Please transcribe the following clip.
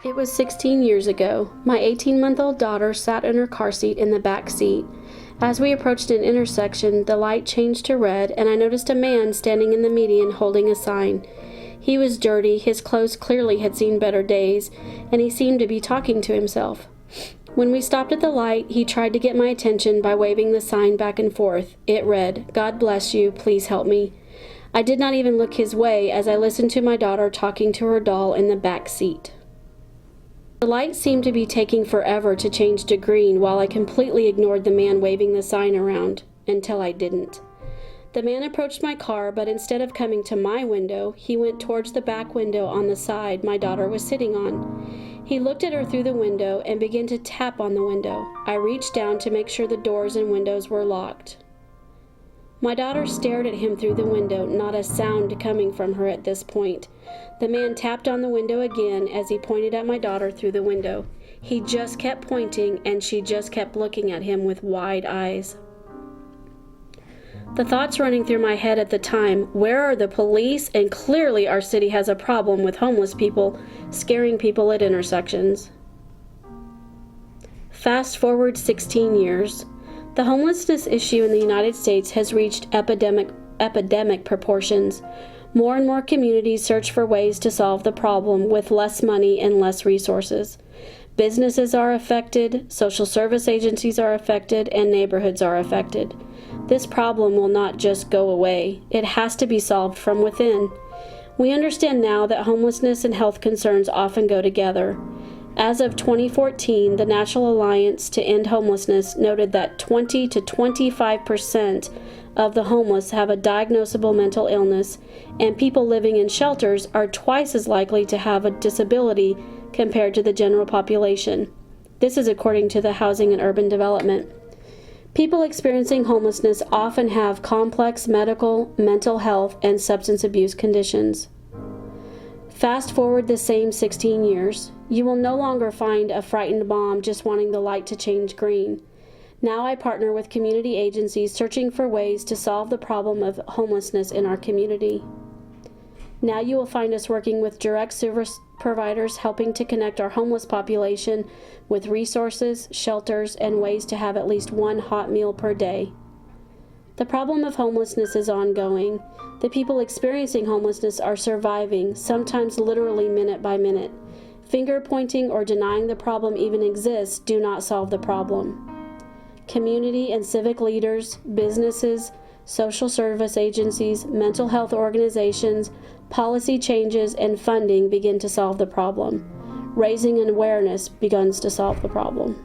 It was 16 years ago. My 18-month-old daughter sat in her car seat in the back seat. As we approached an intersection, the light changed to red, and I noticed a man standing in the median holding a sign. He was dirty, his clothes clearly had seen better days, and he seemed to be talking to himself. When we stopped at the light, he tried to get my attention by waving the sign back and forth. It read, "God bless you, please help me." I did not even look his way as I listened to my daughter talking to her doll in the back seat. The light seemed to be taking forever to change to green while I completely ignored the man waving the sign around, until I didn't. The man approached my car, but instead of coming to my window, he went towards the back window on the side my daughter was sitting on. He looked at her through the window and began to tap on the window. I reached down to make sure the doors and windows were locked. My daughter stared at him through the window, not a sound coming from her at this point. The man tapped on the window again as he pointed at my daughter through the window. He just kept pointing, and she just kept looking at him with wide eyes. The thoughts running through my head at the time, where are the police? And clearly our city has a problem with homeless people scaring people at intersections. Fast forward 16 years. The homelessness issue in the United States has reached epidemic proportions. More and more communities search for ways to solve the problem with less money and less resources. Businesses are affected, social service agencies are affected, and neighborhoods are affected. This problem will not just go away. It has to be solved from within. We understand now that homelessness and health concerns often go together. As of 2014, the National Alliance to End Homelessness noted that 20 to 25% of the homeless have a diagnosable mental illness, and people living in shelters are twice as likely to have a disability compared to the general population. This is according to the Housing and Urban Development. People experiencing homelessness often have complex medical, mental health, and substance abuse conditions. Fast forward the same 16 years, you will no longer find a frightened mom just wanting the light to change green. Now I partner with community agencies searching for ways to solve the problem of homelessness in our community. Now you will find us working with direct service providers helping to connect our homeless population with resources, shelters, and ways to have at least one hot meal per day. The problem of homelessness is ongoing. The people experiencing homelessness are surviving, sometimes literally minute by minute. Finger pointing or denying the problem even exists do not solve the problem. Community and civic leaders, businesses, social service agencies, mental health organizations, policy changes, and funding begin to solve the problem. Raising an awareness begins to solve the problem.